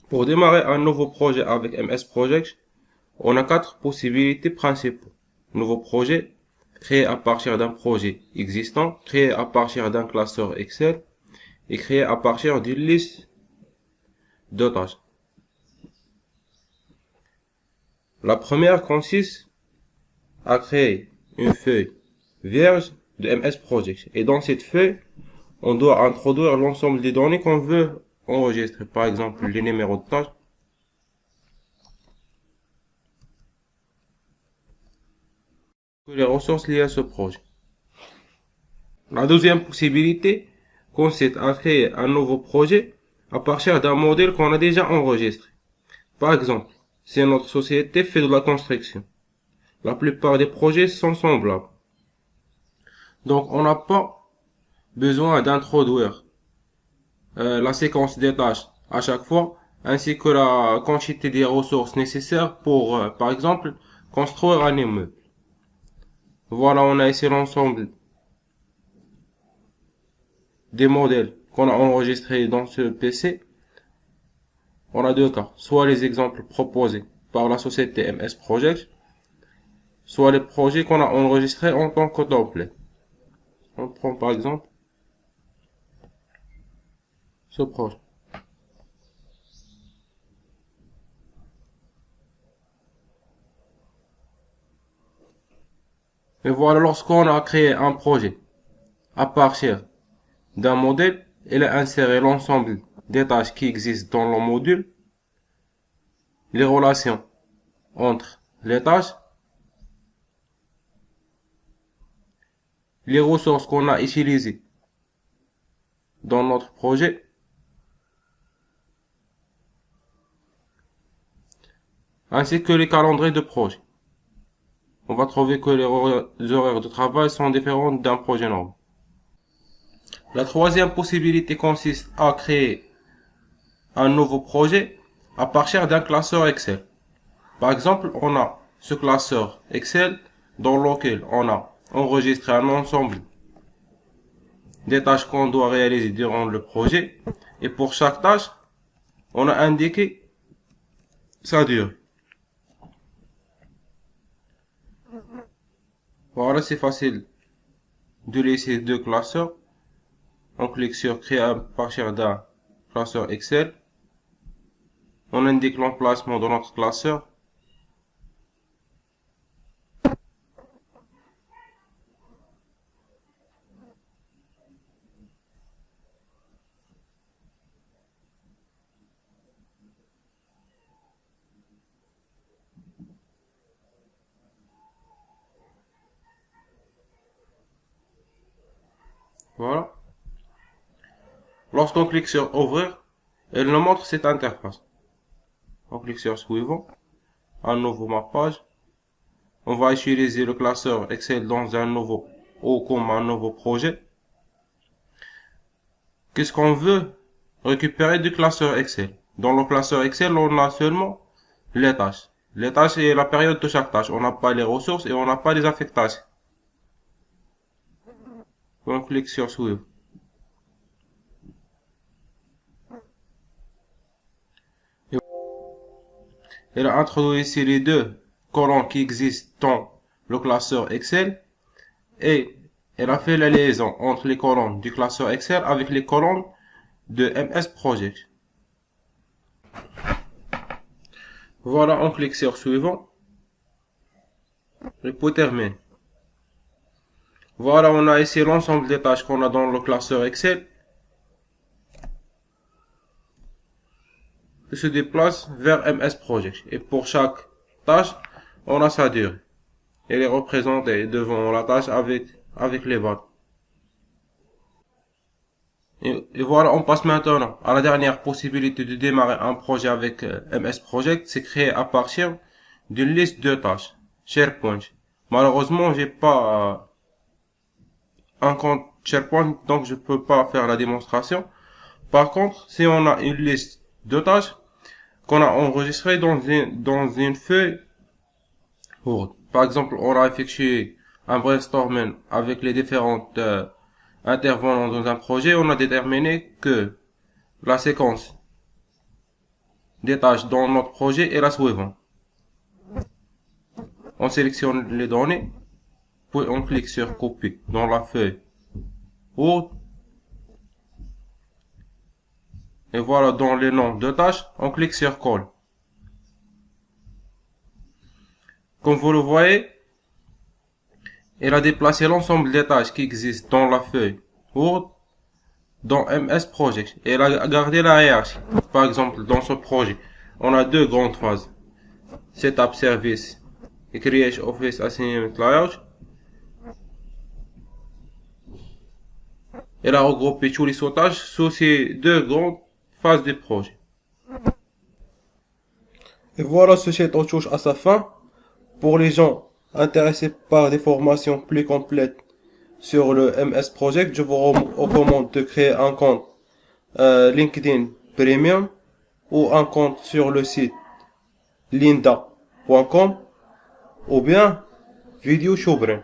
Pour démarrer un nouveau projet avec MS Project, on a 4 possibilités principales. Nouveau projet, créé à partir d'un projet existant, créé à partir d'un classeur Excel et créé à partir d'une liste de tâches. La première consiste à créer une feuille vierge de MS Project. Et dans cette feuille, on doit introduire l'ensemble des données qu'on veut enregistrer. Par exemple, les numéros de tâches, les ressources liées à ce projet. La deuxième possibilité consiste à créer un nouveau projet à partir d'un modèle qu'on a déjà enregistré. Par exemple, si notre société fait de la construction, la plupart des projets sont semblables. Donc, on n'a pas besoin d'introduire la séquence des tâches à chaque fois, ainsi que la quantité des ressources nécessaires pour, par exemple, construire un immeuble. Voilà, on a ici l'ensemble des modèles qu'on a enregistrés dans ce PC. On a deux cas, soit les exemples proposés par la société MS Project, soit les projets qu'on a enregistrés en tant que template. On prend par exemple ce projet. Et voilà, lorsqu'on a créé un projet à partir d'un modèle, il a inséré l'ensemble des tâches qui existent dans le module, les relations entre les tâches, les ressources qu'on a utilisées dans notre projet, ainsi que les calendriers de projet. On va trouver que les horaires de travail sont différents d'un projet normal. La troisième possibilité consiste à créer un nouveau projet à partir d'un classeur Excel. Par exemple, on a ce classeur Excel dans lequel on a enregistré un ensemble des tâches qu'on doit réaliser durant le projet. Et pour chaque tâche, on a indiqué sa durée. Voilà, c'est facile de laisser deux classeurs. On clique sur créer à partir d'un classeur Excel. On indique l'emplacement de notre classeur. Voilà. Lorsqu'on clique sur ouvrir, elle nous montre cette interface. On clique sur suivant. Un nouveau mappage. On va utiliser le classeur Excel dans un nouveau ou comme un nouveau projet. Qu'est-ce qu'on veut récupérer du classeur Excel? Dans le classeur Excel, on a seulement les tâches. Les tâches et la période de chaque tâche. On n'a pas les ressources et on n'a pas les affectations. On clique sur suivre. Elle a introduit ici les deux colonnes qui existent dans le classeur Excel et elle a fait la liaison entre les colonnes du classeur Excel avec les colonnes de MS Project. Voilà, on clique sur suivant et pour terminer. Voilà, on a ici l'ensemble des tâches qu'on a dans le classeur Excel qui se déplace vers MS Project. Et pour chaque tâche, on a sa durée. Elle est représentée devant la tâche avec les valeurs. Et voilà, on passe maintenant à la dernière possibilité de démarrer un projet avec MS Project, c'est créer à partir d'une liste de tâches, SharePoint. Malheureusement, j'ai pas un compte SharePoint, donc je peux pas faire la démonstration. Par contre, si on a une liste de tâches qu'on a enregistrées dans une feuille Word. Par exemple, on a effectué un brainstorming avec les différentes intervenants dans un projet, on a déterminé que la séquence des tâches dans notre projet est la suivante. On sélectionne les données, puis on clique sur copier dans la feuille Word. Et voilà, dans les noms de tâches, on clique sur colle. Comme vous le voyez, il a déplacé l'ensemble des tâches qui existent dans la feuille Word dans MS Project et il a gardé la hiérarchie. Par exemple, dans ce projet, on a deux grandes phases. Setup Service et Create Office Assignment Layout. Il a regroupé tous les sautages sous ces deux grandes phases du projet. Et voilà, ce site touche à sa fin. Pour les gens intéressés par des formations plus complètes sur le MS Project, je vous recommande de créer un compte LinkedIn Premium ou un compte sur le site lynda.com ou bien Vidéo Showbrain.